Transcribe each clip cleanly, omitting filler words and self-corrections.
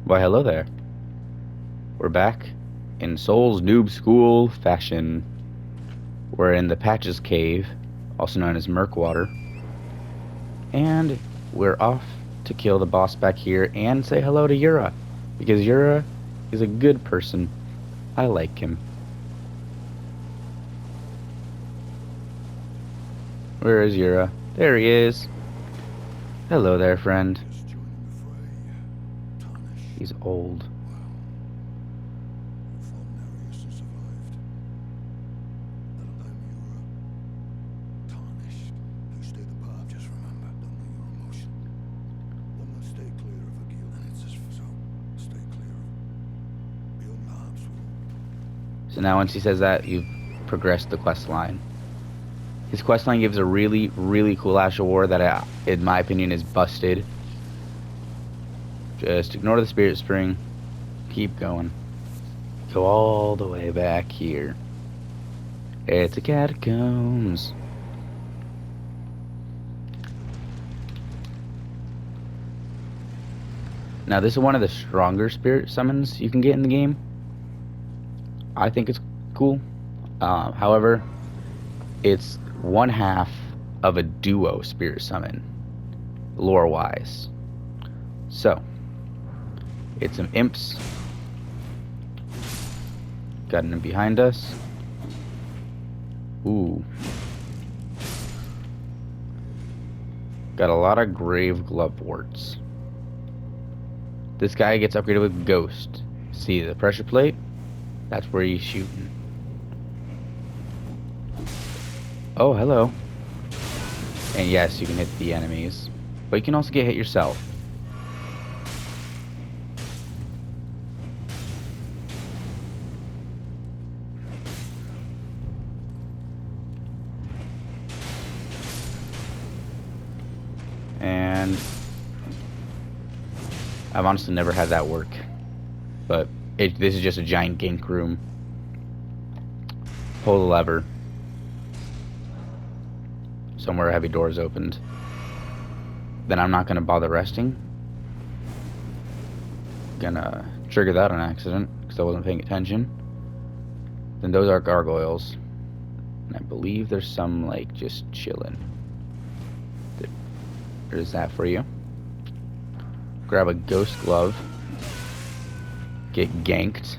Why, hello there. We're back in Soul's Noob School fashion. We're in the Patches Cave, also known as Murkwater, and we're off to kill the boss back here and say hello to Yura, because Yura is a good person. I like him. Where is Yura? There he is. Hello there, friend. Just joining the fray. Tarnish. He's old. Well, you fought Nereus and survived. Let alone Mura. Tarnished. You stay the path, just remember. Don't know your emotion. One must stay clear of a guilt, and it's just so. Stay clear of beyond the harm's will. So now once he says that, you've progressed the quest line. His questline gives a really, really cool Ash of War that, in my opinion, is busted. Just ignore the Spirit Spring. Keep going. Go all the way back here. It's a catacombs. Now, this is one of the stronger spirit summons you can get in the game. I think it's cool. However, it's one half of a duo spirit summon, lore-wise. So, it's some imps. Got an imp behind us. Ooh. Got a lot of grave gloveworts. This guy gets upgraded with Ghost. See the pressure plate? That's where he's shooting. Oh, hello. And yes, you can hit the enemies. But you can also get hit yourself. And I've honestly never had that work. But this is just a giant gank room. Pull the lever. Somewhere a heavy door is opened. Then I'm not going to bother resting. Gonna trigger that on accident because I wasn't paying attention. Then those are gargoyles. And I believe there's some like just chilling. There's that for you. Grab a ghost glove. Get ganked.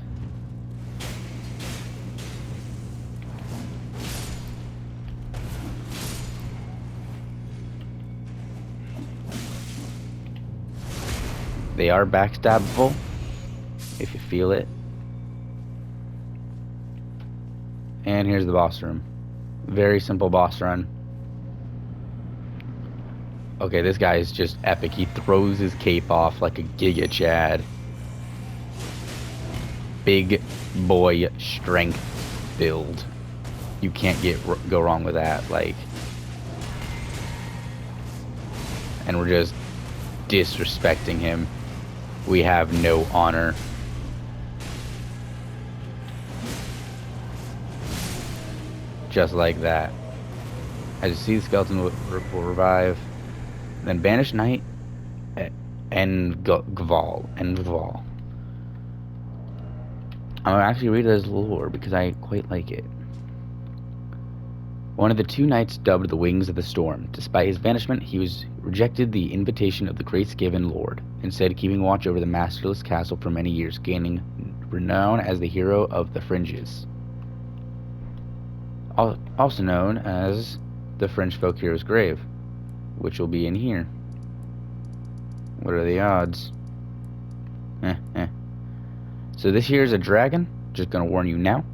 They are backstabbable, if you feel it. And here's the boss room. Very simple boss run. Okay, this guy is just epic. He throws his cape off like a Giga Chad. Big boy strength build. You can't go wrong with that. Like, and we're just disrespecting him. We have no honor. Just like that. As you see, the skeleton will revive. Then Banished Knight and Gval. I'm gonna actually read it as lore because I quite like it. One of the two knights dubbed the Wings of the Storm. Despite his banishment, he rejected the invitation of the Grace-given Lord, instead keeping watch over the masterless castle for many years, gaining renown as the hero of the Fringes. Also known as the Fringe Folk Hero's Grave, which will be in here. What are the odds? So this here is a dragon. Just gonna warn you now.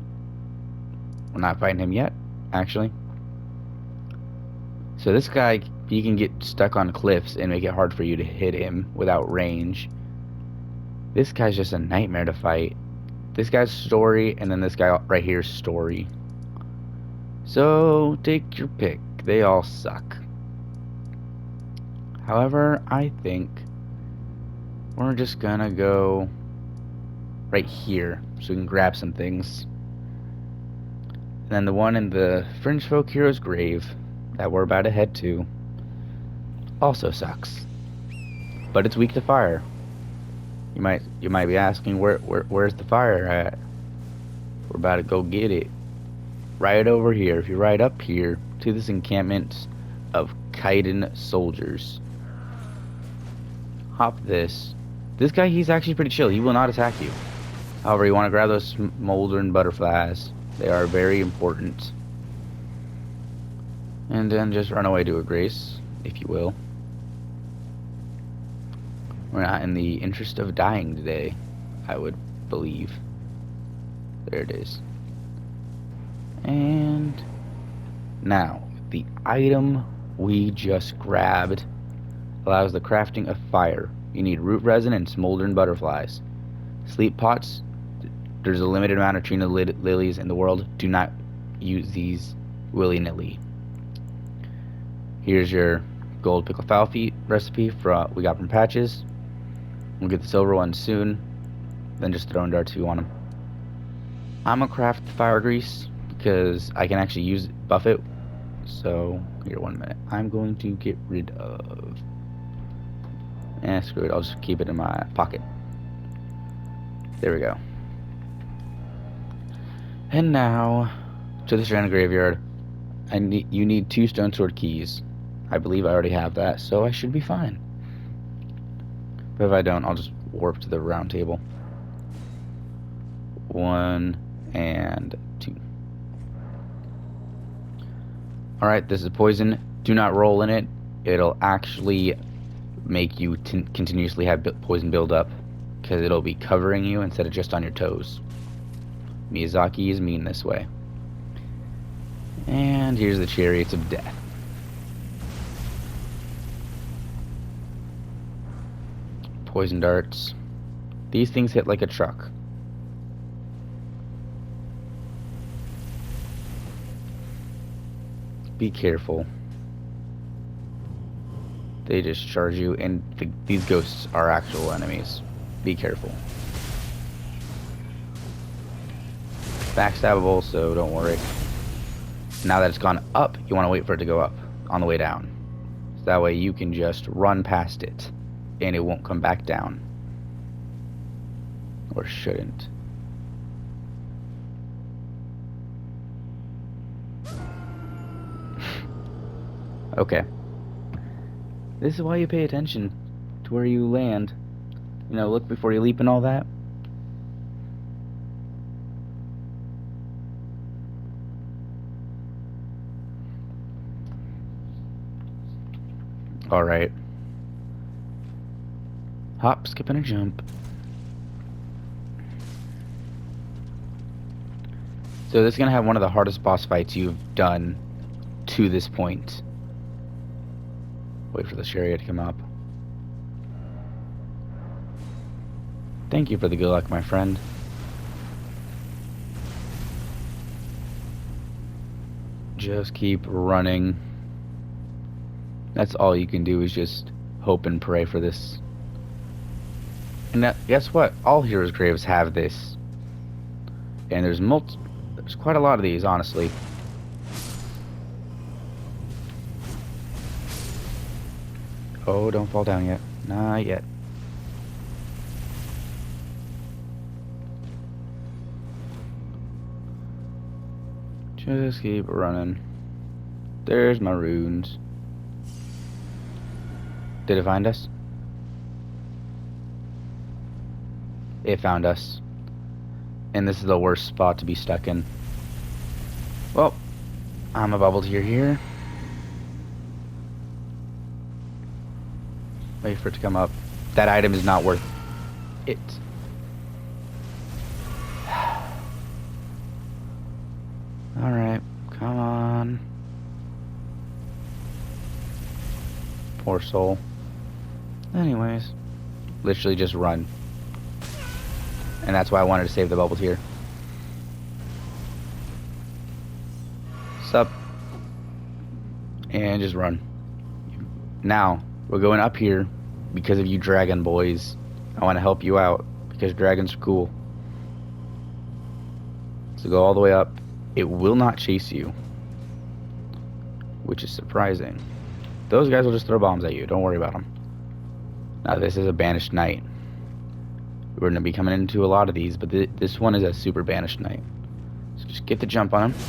We're not fighting him yet, actually. So this guy, he can get stuck on cliffs and make it hard for you to hit him without range. This guy's just a nightmare to fight. This guy's story, and then this guy right here's story. So take your pick. They all suck. However, I think we're just gonna go right here so we can grab some things. And then the one in the Fringe Folk Hero's Grave that we're about to head to also sucks. But it's weak to fire. You might be asking where's the fire at? We're about to go get it. Right over here. If you ride up here to this encampment of Kaiden soldiers. Hop this. This guy, he's actually pretty chill. He will not attack you. However, you want to grab those smoldering butterflies. They are very important. And then just run away to a grace, if you will. We're not in the interest of dying today, I would believe. There it is. And now, the item we just grabbed allows the crafting of fire. You need root resin and smoldering butterflies. Sleep pots. There's a limited amount of Trina lilies in the world. Do not use these willy-nilly. Here's your gold pickle fowl feet recipe we got from Patches. We'll get the silver one soon. Then just throwing darts if you want them. I'm gonna craft fire grease because I can actually buff it. So here, 1 minute. I'm going to get rid of. Screw it. I'll just keep it in my pocket. There we go. And now to the Stranded Graveyard. You need 2 stone sword keys. I believe I already have that, so I should be fine. But if I don't, I'll just warp to the round table. 1 and 2. Alright, this is poison. Do not roll in it. It'll actually make you continuously have poison build up, because it'll be covering you instead of just on your toes. Miyazaki is mean this way. And here's the Chariots of Death. Poison darts. These things hit like a truck. Be careful. They just charge you, and these ghosts are actual enemies. Be careful. Backstabbable, so don't worry. Now that it's gone up, you want to wait for it to go up on the way down. So that way you can just run past it, and it won't come back down. Or shouldn't. Okay. This is why you pay attention to where you land. You know, look before you leap and all that. Alright. Hop, skip, and a jump. So this is going to have one of the hardest boss fights you've done to this point. Wait for the chariot to come up. Thank you for the good luck, my friend. Just keep running. That's all you can do, is just hope and pray for this. And guess what? All heroes' graves have this. And there's quite a lot of these, honestly. Oh, don't fall down yet. Not yet. Just keep running. There's my runes. Did it find us? It found us. And this is the worst spot to be stuck in. Well, I'm a bubble tier here. Wait for it to come up. That item is not worth it. Alright, come on. Poor soul. Anyways, literally just run. And that's why I wanted to save the bubble tier. Sup. And just run. Now, we're going up here because of you dragon boys. I want to help you out because dragons are cool. So go all the way up. It will not chase you, which is surprising. Those guys will just throw bombs at you. Don't worry about them. Now this is a banished knight. We're going to be coming into a lot of these, but this one is a super banished knight. So just get the jump on him.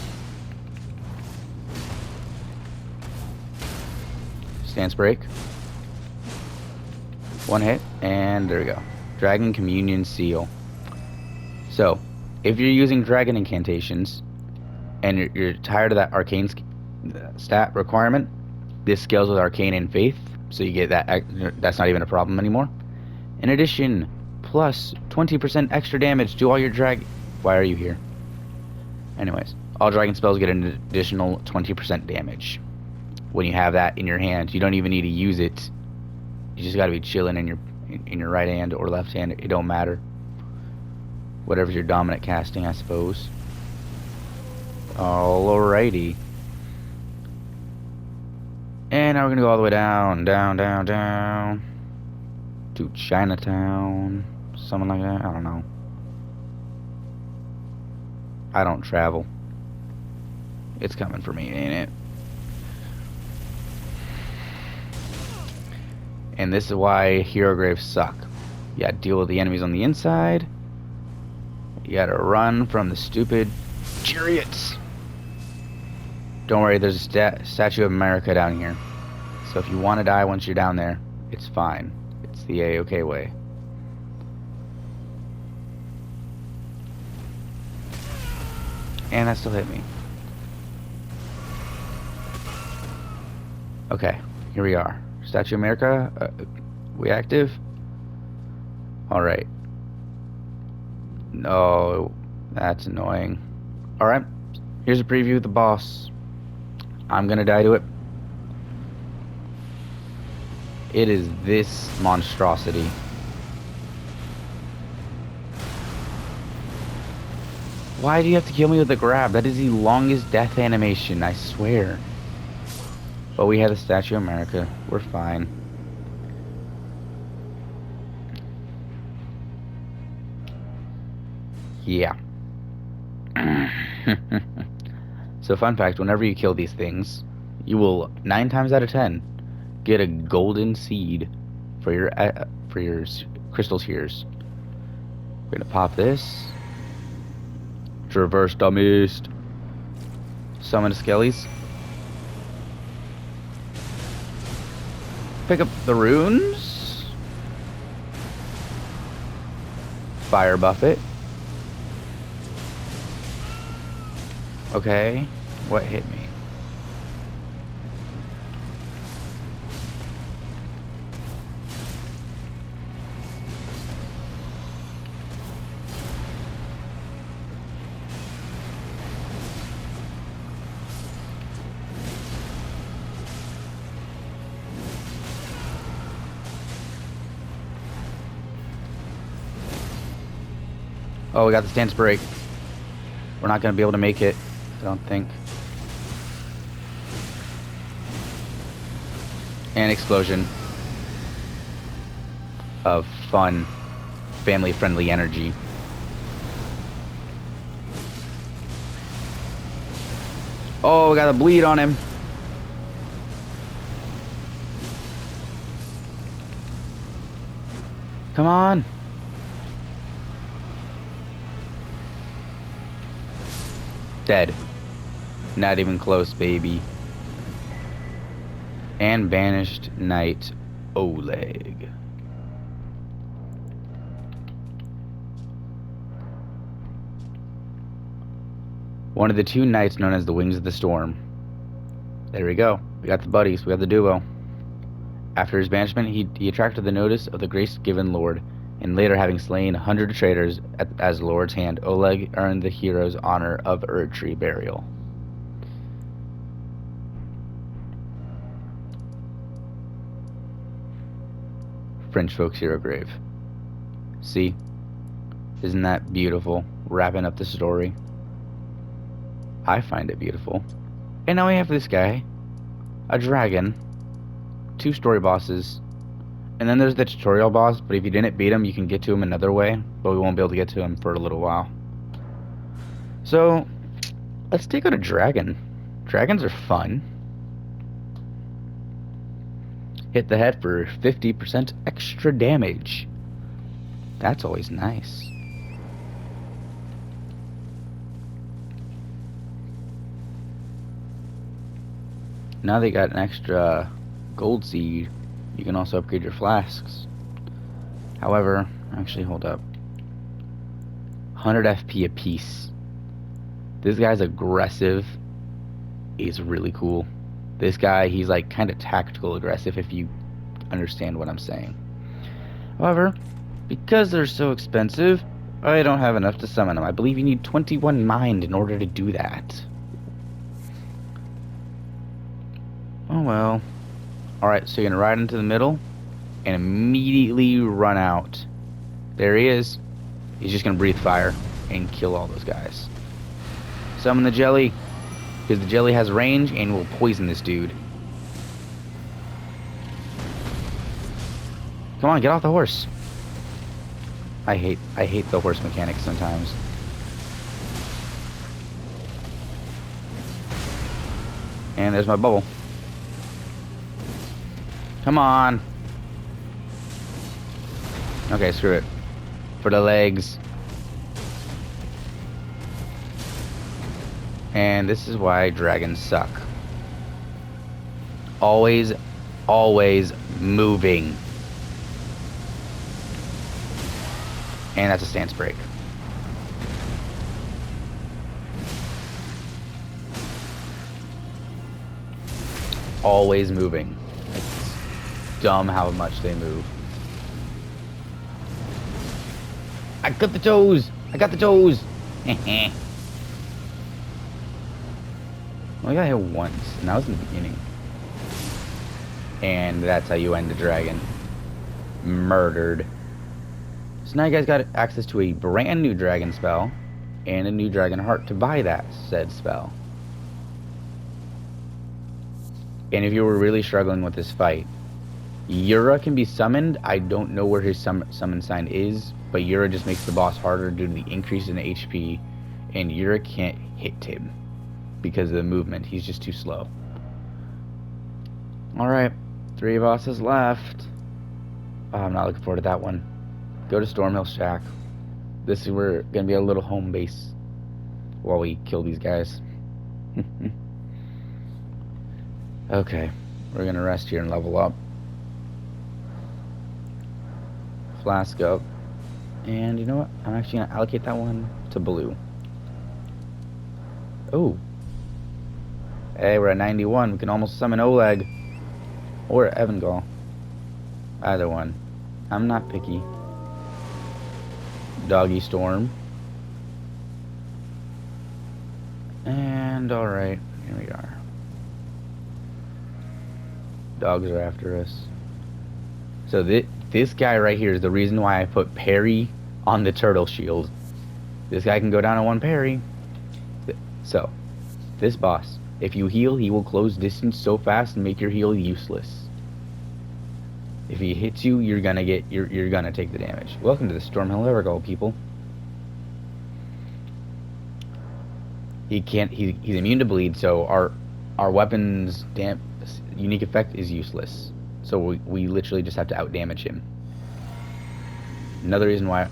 Stance break. One hit, and there we go. Dragon Communion Seal. So, if you're using dragon incantations, and you're tired of that arcane stat requirement, this scales with arcane and faith, so you get that. That's not even a problem anymore. In addition, plus 20% extra damage to all your drag. Why are you here? Anyways, all dragon spells get an additional 20% damage. When you have that in your hand, you don't even need to use it. You just gotta be chilling in your right hand or left hand. It don't matter. Whatever's your dominant casting, I suppose. Alrighty. And now we're gonna go all the way down, down to Chinatown, something like that. I don't know. I don't travel. It's coming for me, ain't it? And this is why hero graves suck. You gotta deal with the enemies on the inside. You gotta run from the stupid chariots. Don't worry, there's a Statue of America down here. So if you want to die once you're down there, it's fine. It's the A-OK way. And that still hit me. Okay, here we are. Statue of America, we active? Alright. No, that's annoying. Alright, here's a preview of the boss. I'm gonna die to it. It is this monstrosity. Why do you have to kill me with the grab? That is the longest death animation, I swear. But we have the Statue of America. We're fine. Yeah. So fun fact, whenever you kill these things, you will 9 times out of 10 get a golden seed for your crystal tears. We're gonna pop this. Traverse the mist. Summon the skellies. Pick up the runes. Fire buffet. Okay, what hit me? Oh, we got the stance break. We're not going to be able to make it, I don't think. And explosion of fun, family-friendly energy. Oh, we got a bleed on him. Come on. Dead. Not even close, baby. And banished knight Oleg. One of the 2 knights known as the Wings of the Storm. There we go. We got the buddies. We got the duo. After his banishment, he attracted the notice of the grace-given Lord, and later having slain 100 traitors as Lord's hand, Oleg earned the hero's honor of Erdtree burial. French folks hero grave. See? Isn't that beautiful? Wrapping up the story. I find it beautiful. And now we have this guy, a dragon, 2 story bosses, and then there's the tutorial boss, but if you didn't beat him, you can get to him another way, but we won't be able to get to him for a little while. So, let's take out a dragon. Dragons are fun. Hit the head for 50% extra damage. That's always nice. Now they got an extra gold seed. You can also upgrade your flasks. However, actually hold up. 100 FP apiece. This guy's aggressive. Is really cool. This guy, he's like kind of tactical aggressive if you understand what I'm saying. However, because they're so expensive, I don't have enough to summon them. I believe you need 21 mind in order to do that. Oh well. Alright, so you're gonna ride into the middle and immediately run out. There he is. He's just gonna breathe fire and kill all those guys. Summon the jelly, because the jelly has range and will poison this dude. Come on, get off the horse. I hate the horse mechanics sometimes. And there's my bubble. Come on. Okay, screw it. For the legs. And this is why dragons suck. Always, always moving. And that's a stance break. Always moving. It's dumb how much they move. I got the toes! I got the toes! Well, I got hit once, and that was in the beginning. And that's how you end the dragon. Murdered. So now you guys got access to a brand new dragon spell and a new dragon heart to buy that said spell. And if you were really struggling with this fight, Yura can be summoned. I don't know where his summon sign is, but Yura just makes the boss harder due to the increase in HP, and Yura can't hit him because of the movement. He's just too slow. Alright, 3 bosses left. Oh, I'm not looking forward to that one. Go to Stormhill Shack. This is where gonna be a little home base while we kill these guys. Okay, we're gonna rest here and level up. Flask up. And you know what? I'm actually gonna allocate that one to blue. Oh. Hey, we're at 91. We can almost summon Oleg. Or Evangel. Either one. I'm not picky. Doggy Storm. And alright, here we are. Dogs are after us. So this guy right here is the reason why I put parry on the turtle shield. This guy can go down on 1 parry. So, this boss, if you heal, he will close distance so fast and make your heal useless. If he hits you, you're gonna take the damage. Welcome to the Stormhill Evergold, people. He's immune to bleed, so our weapon's unique effect is useless. So we literally just have to out damage him. Another reason why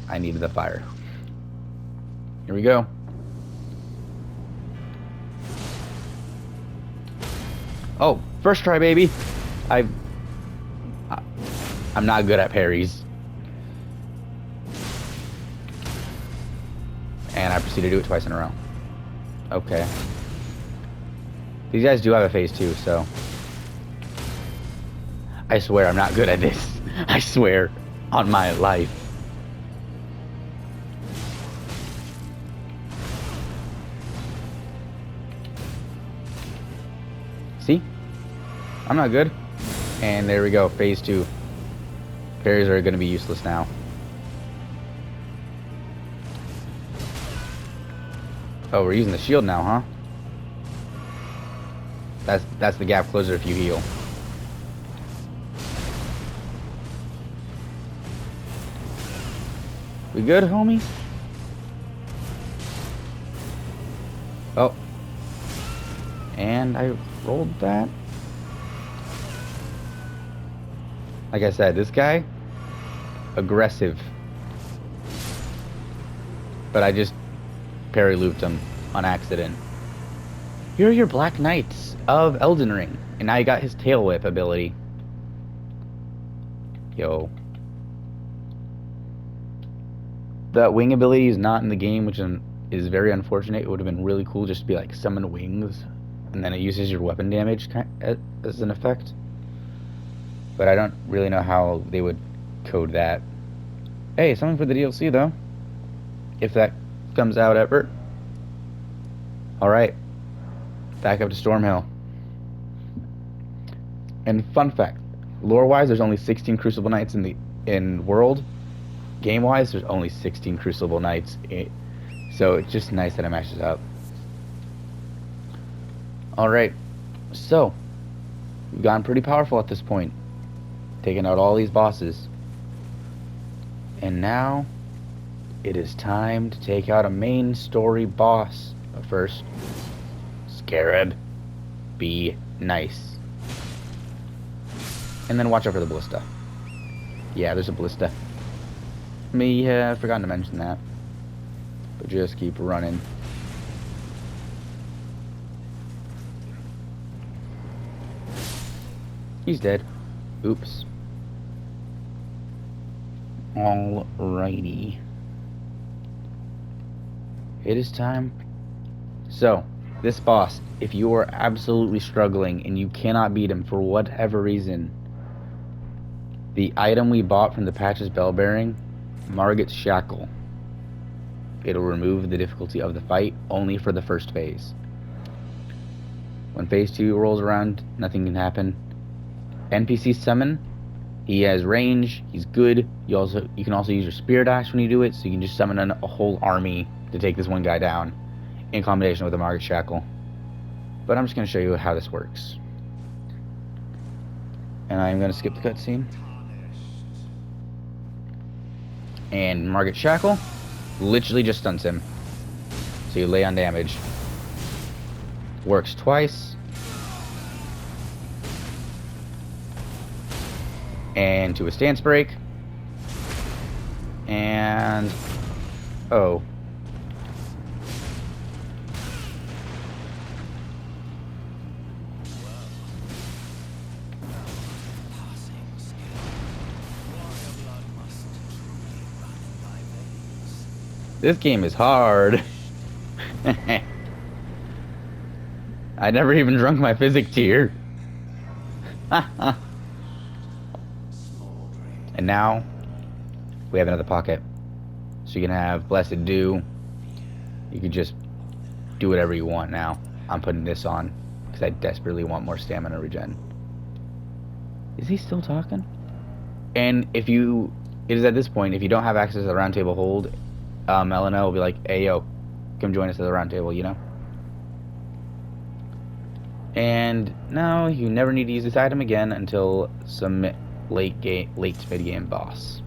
I needed the fire. Here we go. Oh, first try, baby. I'm not good at parries. And I proceed to do it twice in a row. Okay. These guys do have a phase 2, so... I swear I'm not good at this. I swear. On my life. See? I'm not good. And there we go. Phase 2. Parries are going to be useless now. Oh, we're using the shield now, huh? That's the gap closer if you heal. We good, homie? Oh. And I rolled that. Like I said, this guy, aggressive. but I just parry looped him on accident. Here are your Black Knights of Elden Ring. And now you got his tail whip ability. Yo. That wing ability is not in the game, which is very unfortunate. It would have been really cool just to be like summon wings, and then it uses your weapon damage as an effect. But I don't really know how they would code that. Hey, something for the DLC though, if that comes out ever. All right, back up to Stormhill. And fun fact, lore-wise, there's only 16 Crucible Knights in world. Game-wise, there's only 16 Crucible Knights. So it's just nice that it matches up. Alright, so we've gotten pretty powerful at this point, taking out all these bosses. And now it is time to take out a main story boss. But first, Scarab, be nice. And then watch out for the ballista. Yeah, there's a ballista. May have forgotten to mention that. But just keep running. He's dead. Oops. Alrighty. It is time. So, this boss, if you are absolutely struggling and you cannot beat him for whatever reason, the item we bought from the Patches Bell Bearing, Margit's Shackle. It'll remove the difficulty of the fight only for the first phase. When phase 2 rolls around, nothing can happen. NPC summon, he has range, he's good. You can also use your Spirit Axe when you do it, so you can just summon a whole army to take this one guy down in combination with the Margit Shackle. But I'm just going to show you how this works. And I'm going to skip the cutscene. And Margit Shackle literally just stuns him. So you lay on damage. Works twice. And to a stance break. And oh. This game is hard. I never even drunk my physic tear. And now we have another pocket. So you can have Blessed Dew. You can just do whatever you want now. I'm putting this on because I desperately want more stamina regen. Is he still talking? And it is at this point, if you don't have access to the round table hold, Elena will be like, hey yo, come join us at the round table, you know? And no, you never need to use this item again until some late to mid game boss.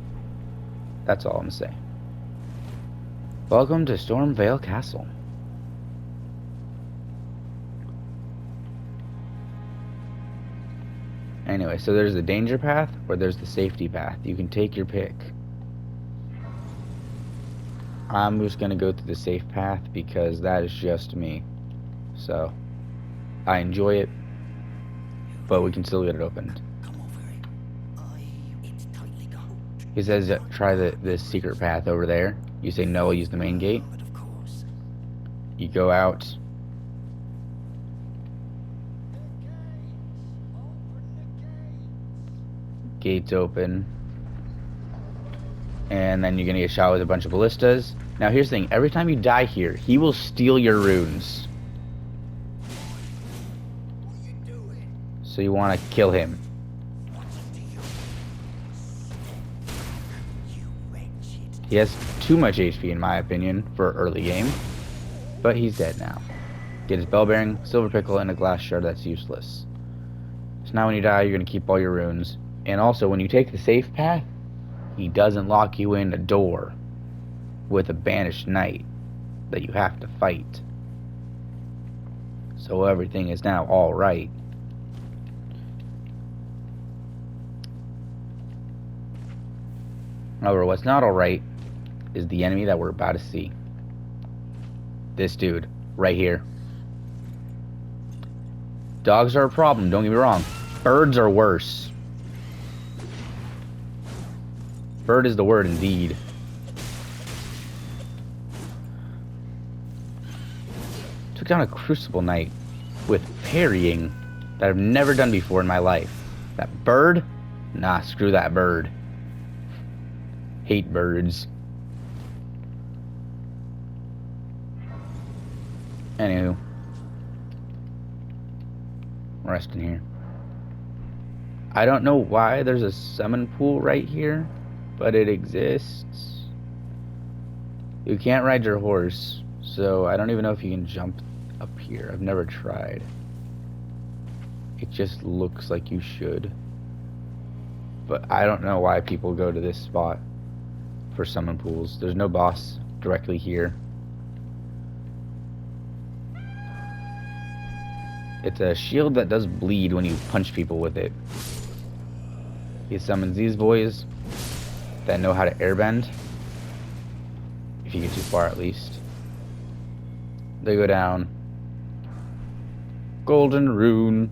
That's all I'm gonna say. Welcome to Stormvale Castle. Anyway, so there's the danger path or there's the safety path. You can take your pick. I'm just gonna go through the safe path because that is just me. So I enjoy it, but we can still get it opened. He says try the secret path over there. You say no, I'll use the main gate. You go out. Gates open. And then you're gonna get shot with a bunch of ballistas. Now here's the thing, every time you die here, he will steal your runes. So you wanna kill him. He has too much HP in my opinion for early game. But he's dead now. Get his bell bearing, silver pickle, and a glass shard that's useless. So now when you die, you're gonna keep all your runes. And also when you take the safe path, he doesn't lock you in a door with a banished knight that you have to fight. So everything is now alright. However, what's not alright is the enemy that we're about to see. This dude right here. Dogs are a problem, don't get me wrong. Birds are worse. Bird is the word indeed. Took down a Crucible Knight with parrying that I've never done before in my life. That bird? Nah, screw that bird. Hate birds. Anywho. Resting here. I don't know why there's a summon pool right here, but it exists. You can't ride your horse, so I don't even know if you can jump up here. I've never tried. It just looks like you should. But I don't know why people go to this spot for summon pools. There's no boss directly here. It's a shield that does bleed when you punch people with it. He summons these boys that know how to airbend. If you get too far, at least. They go down. Golden Rune.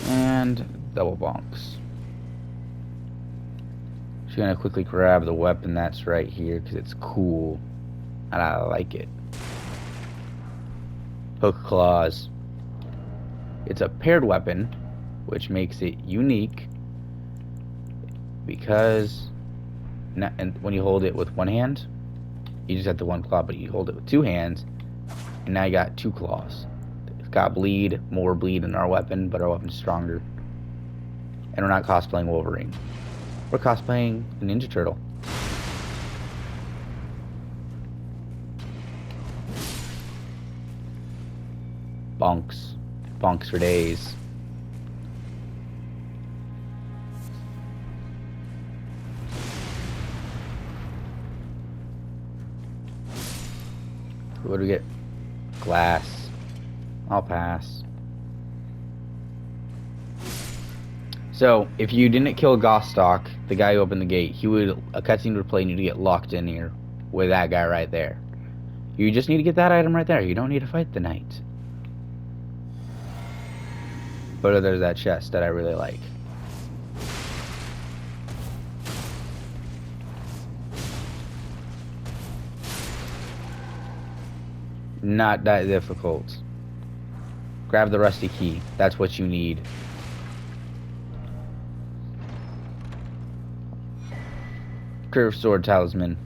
And double bonks. Just gonna quickly grab the weapon that's right here because it's cool. And I like it. Hook Claws. It's a paired weapon, which makes it unique because and when you hold it with one hand, you just have the one claw, but you hold it with two hands, and now you got two claws. It's got bleed, more bleed in our weapon, but our weapon's stronger. And we're not cosplaying Wolverine. We're cosplaying a Ninja Turtle. Bonks. Bonks for days. What do we get? Glass. I'll pass. So, if you didn't kill Gostock, the guy who opened the gate, a cutscene would play and you'd get locked in here with that guy right there. You just need to get that item right there. You don't need to fight the knight. But there's that chest that I really like. Not that difficult. Grab the rusty key. That's what you need. Curved sword talisman.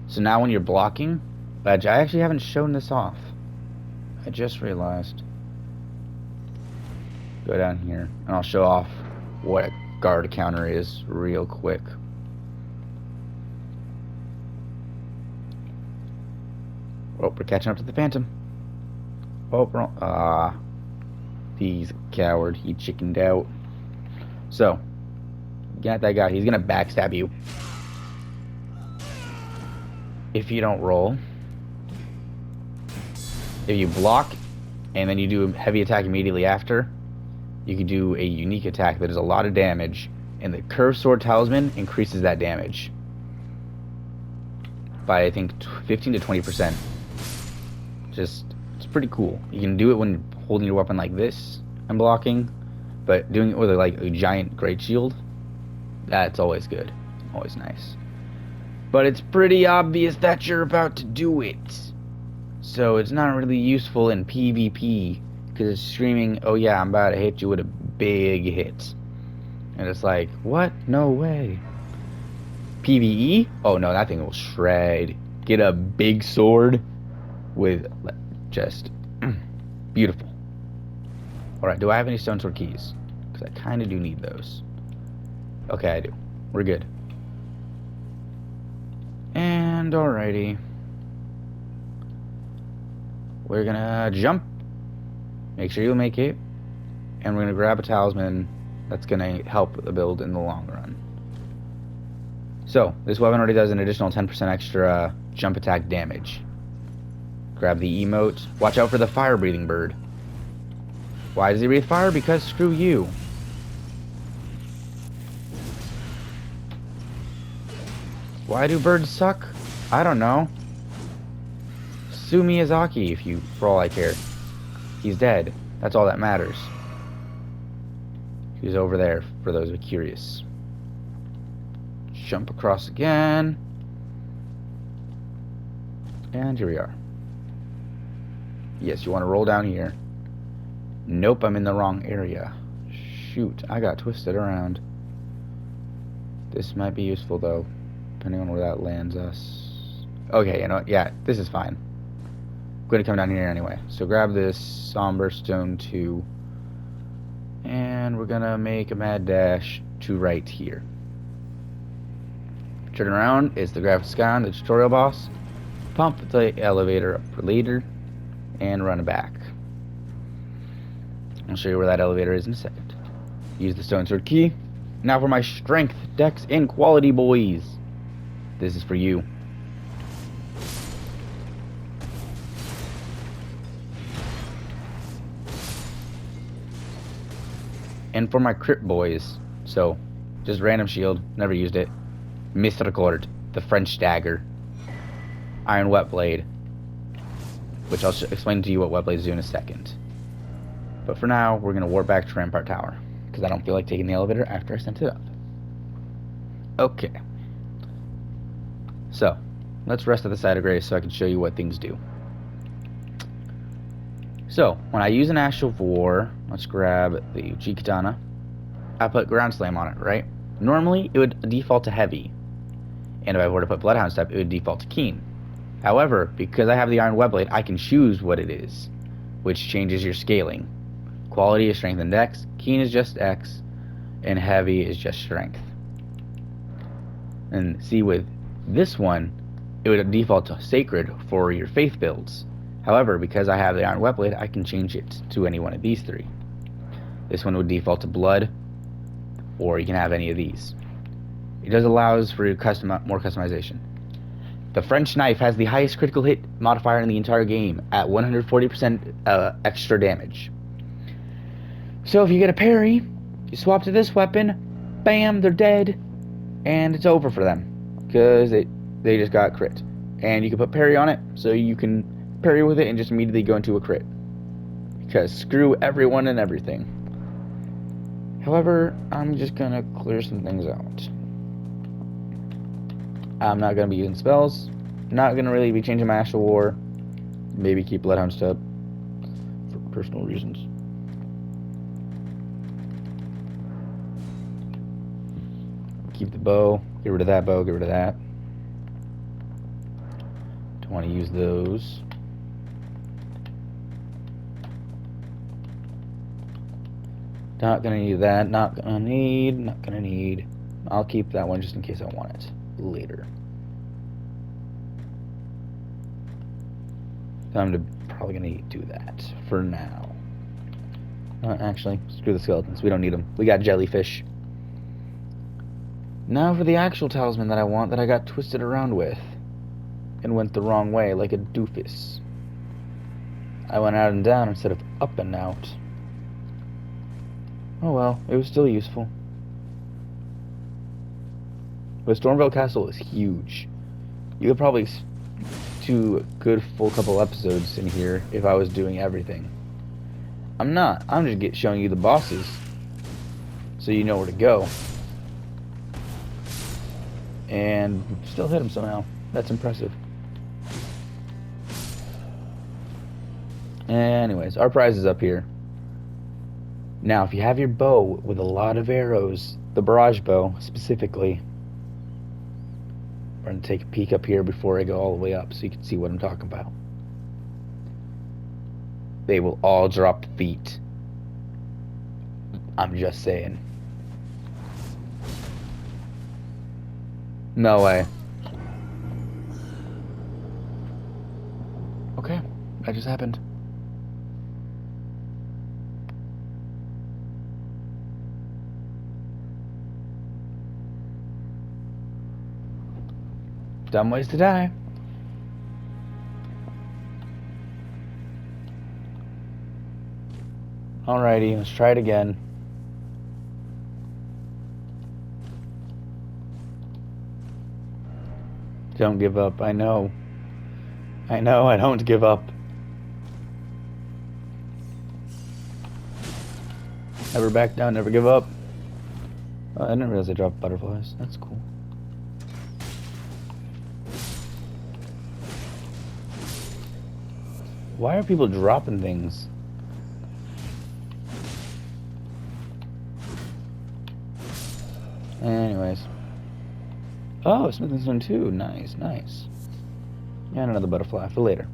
So now when you're blocking, I actually haven't shown this off. I just realized. Go down here, and I'll show off what a guard counter is real quick. Oh, we're catching up to the Phantom. Oh, he's a coward. He chickened out. So, get that guy. He's gonna backstab you if you don't roll. If you block, and then you do a heavy attack immediately after, you can do a unique attack that does a lot of damage, and the curved sword talisman increases that damage by I think 15 to 20%. Just, it's pretty cool. You can do it when holding your weapon like this and blocking, but doing it with a giant great shield, that's always good, always nice. But it's pretty obvious that you're about to do it, so it's not really useful in PvP. Because it's screaming, oh yeah, I'm about to hit you with a big hit. And it's like, what? No way. PvE? Oh no, that thing will shred. Get a big sword with just beautiful. Alright, do I have any stone sword keys? Because I kind of do need those. Okay, I do. We're good. And alrighty. We're gonna jump. Make sure you make it, and we're going to grab a talisman that's going to help the build in the long run. So, this weapon already does an additional 10% extra jump attack damage. Grab the emote. Watch out for the fire-breathing bird. Why does he breathe fire? Because screw you. Why do birds suck? I don't know. Sue Miyazaki if you, for all I care. He's dead. That's all that matters. He's over there, for those who are curious. Jump across again. And here we are. Yes, you want to roll down here. Nope, I'm in the wrong area. Shoot, I got twisted around. This might be useful, though, depending on where that lands us. Okay, you know what? Yeah, this is fine. I'm going to come down here anyway. So grab this Somber Stone 2. And we're going to make a mad dash to right here. Turn around, it's the Graphic Scan, the tutorial boss. Pump the elevator up for later. And run back. I'll show you where that elevator is in a second. Use the stone sword key. Now for my strength, dex, and quality, boys. This is for you. And for my crit, boys. So, just random shield. Never used it. Misrecord. The French dagger. Iron wet blade. Which I'll explain to you what wet blades do in a second. But for now, we're going to warp back to Rampart Tower. Because I don't feel like taking the elevator after I sent it up. Okay. So, let's rest at the site of grace so I can show you what things do. So, when I use an Ash of War, let's grab the Uchi Katana. I put Ground Slam on it, right? Normally, it would default to Heavy. And if I were to put Bloodhound Step, it would default to Keen. However, because I have the Iron Web Blade, I can choose what it is, which changes your scaling. Quality is Strength and Dex, Keen is just X, and Heavy is just Strength. And see, with this one, it would default to Sacred for your Faith builds. However, because I have the Iron Web Blade, I can change it to any one of these three. This one would default to Blood, or you can have any of these. It does allows for more customization. The French knife has the highest critical hit modifier in the entire game at 140% extra damage. So if you get a parry, you swap to this weapon, bam, they're dead, and it's over for them because they just got crit. And you can put parry on it, so you can parry with it and just immediately go into a crit. Because screw everyone and everything. However, I'm just gonna clear some things out. I'm not going to be using spells. Not going to really be changing my Ash of War. Maybe keep Bloodhound Step for personal reasons. Keep the bow. Get rid of that bow. Get rid of that. Don't want to use those. Not going to need that. Not going to need. Not going to need. I'll keep that one just in case I want it later. I'm probably gonna do that for now. Actually, screw the skeletons. We don't need them. We got jellyfish. Now for the actual talisman that I want, that I got twisted around with and went the wrong way like a doofus. I went out and down instead of up and out. Oh well, it was still useful. But Stormvale Castle is huge. You could probably do a good full couple episodes in here if I was doing everything. I'm not. I'm just showing you the bosses so you know where to go. And still hit them somehow. That's impressive. Anyways, our prize is up here. Now, if you have your bow with a lot of arrows, the barrage bow specifically, we're going to take a peek up here before I go all the way up so you can see what I'm talking about. They will all drop feet. I'm just saying. No way. Okay, that just happened. Dumb ways to die. Alrighty, let's try it again. Don't give up. I know. I know. I don't give up. Never back down. Never give up. Oh, I didn't realize I dropped butterflies. That's cool. Why are people dropping things? Anyways. Oh, smithing stone too. Nice, nice. And another butterfly for later.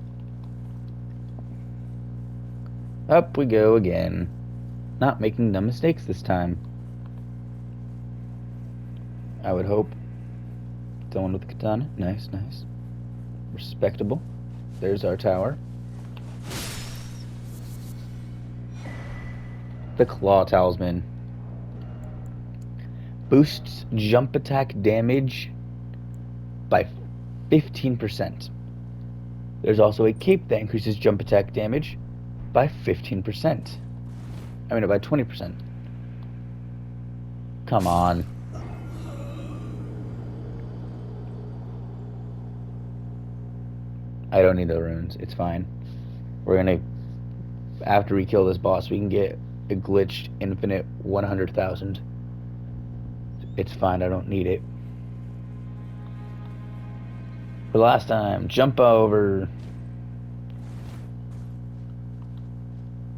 Up we go again. Not making dumb mistakes this time. I would hope. Someone with a katana. Nice, nice. Respectable. There's our tower. The Claw Talisman. Boosts jump attack damage by 15%. There's also a cape that increases jump attack damage by 15%. I mean, by 20%. Come on. I don't need the runes. It's fine. We're gonna... After we kill this boss, we can get a glitched infinite 100,000. It's fine. I don't need it. For last time, jump over.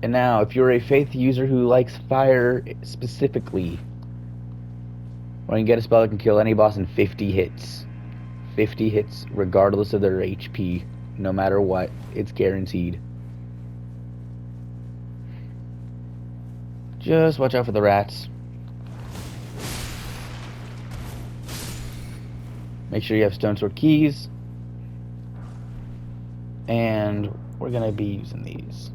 And now, if you're a faith user who likes fire specifically, we're gonna get a spell that can kill any boss in 50 hits. 50 hits, regardless of their HP. No matter what, it's guaranteed. Just watch out for the rats. Make sure you have stone sword keys. And we're gonna be using these.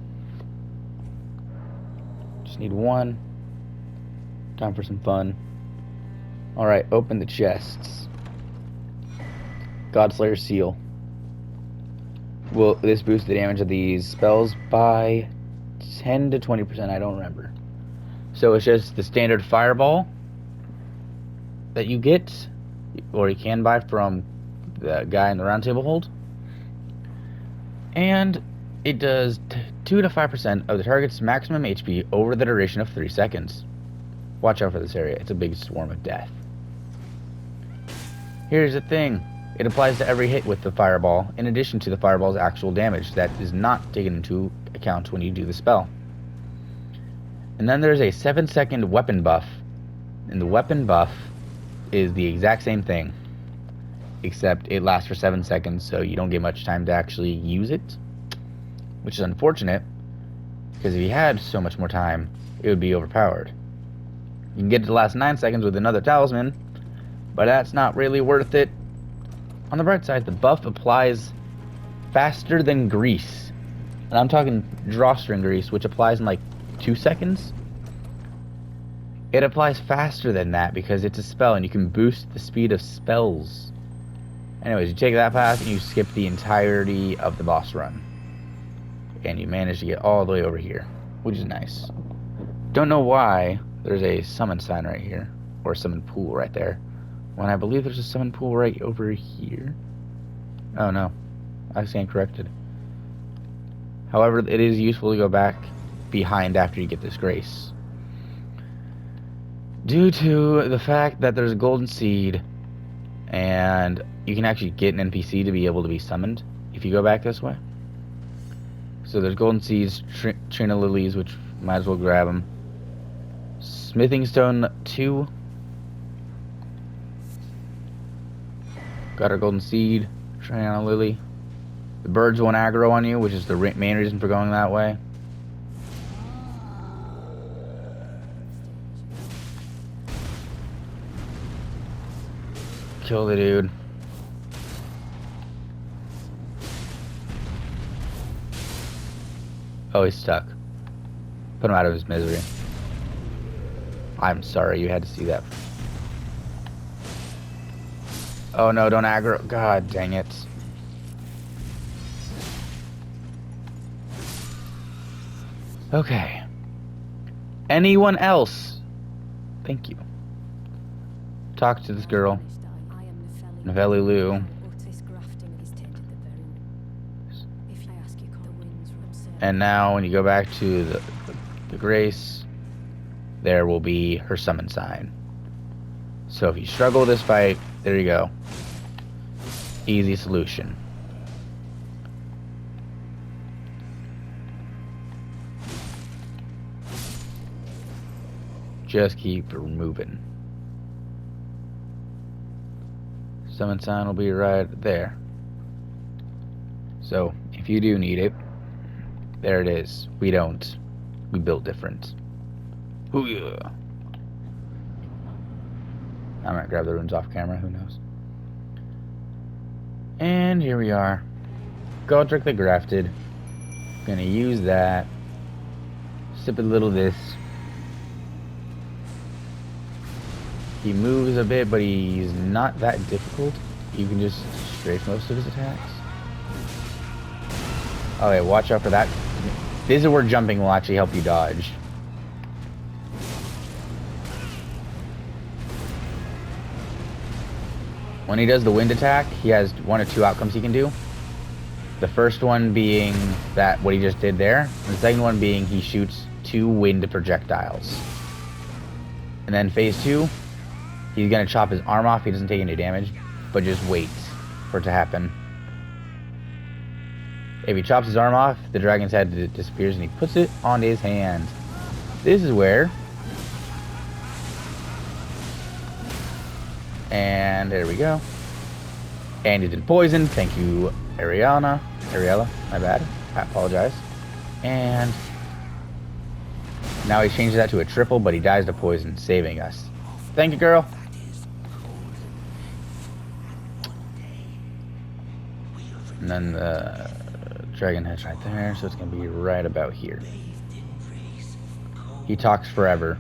Just need one. Time for some fun. Alright, open the chests. Godslayer Seal. Will this boost the damage of these spells by 10 to 20%? I don't remember. So it's just the standard fireball that you get, or you can buy from the guy in the round table hold. And it does 2 to 5% of the target's maximum HP over the duration of 3 seconds. Watch out for this area. It's a big swarm of death. Here's the thing. It applies to every hit with the fireball, in addition to the fireball's actual damage that is not taken into account when you do the spell. And then there's a 7-second weapon buff. And the weapon buff is the exact same thing, except it lasts for 7 seconds, so you don't get much time to actually use it, which is unfortunate, because if you had so much more time, it would be overpowered. You can get it to last 9 seconds with another talisman, but that's not really worth it. On the bright side, the buff applies faster than grease. And I'm talking drawstring grease, which applies in like 2 seconds. It applies faster than that because it's a spell and you can boost the speed of spells. Anyways, you take that path and you skip the entirety of the boss run. And you manage to get all the way over here, which is nice. Don't know why there's a summon sign right here, or a summon pool right there, when I believe there's a summon pool right over here. Oh no, I stand corrected. However, it is useful to go back behind after you get this grace, due to the fact that there's a golden seed, and you can actually get an NPC to be able to be summoned if you go back this way. So there's golden seeds, Trina lilies, which might as well grab them. Smithing stone 2. Got our golden seed, Trina lily. The birds won't aggro on you, which is the main reason for going that way. Kill the dude. Oh, he's stuck. Put him out of his misery. I'm sorry you had to see that. Oh no, don't aggro. God dang it. Okay. Anyone else? Thank you. Talk to this girl. Novelli Lou. And now when you go back to the Grace, there will be her summon sign. So if you struggle this fight, there you go. Easy solution. Just keep moving. Summon sign will be right there. So if you do need it, there it is. We don't. We built different. Ooh, yeah. I might grab the runes off camera, who knows. And here we are. Godric the Grafted. Gonna use that. Sip a little of this. He moves a bit, but he's not that difficult. You can just strafe most of his attacks. Okay, watch out for that. This is where jumping will actually help you dodge. When he does the wind attack, he has one of two outcomes he can do. The first one being that what he just did there. And the second one being he shoots 2 wind projectiles. And then phase 2, he's gonna chop his arm off. He doesn't take any damage, but just waits for it to happen. If he chops his arm off, the dragon's head disappears and he puts it on his hand. This is where... And there we go. And he's been poisoned. Thank you, Ariella, my bad. I apologize. And now he changes that to a triple, but he dies to poison, saving us. Thank you, girl. And then the dragon head's right there, so it's gonna be right about here. He talks forever.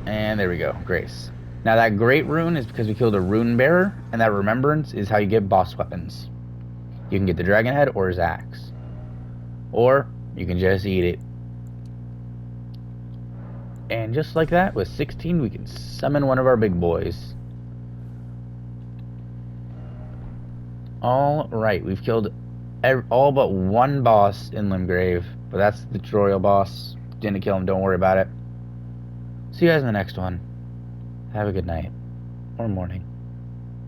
And there we go, Grace. Now that great rune is because we killed a rune bearer, and that remembrance is how you get boss weapons. You can get the dragon head or his axe. Or you can just eat it. And just like that, with 16, we can summon one of our big boys. Alright, we've killed all but one boss in Limgrave, but that's the tutorial boss. Didn't kill him, don't worry about it. See you guys in the next one. Have a good night. Or morning.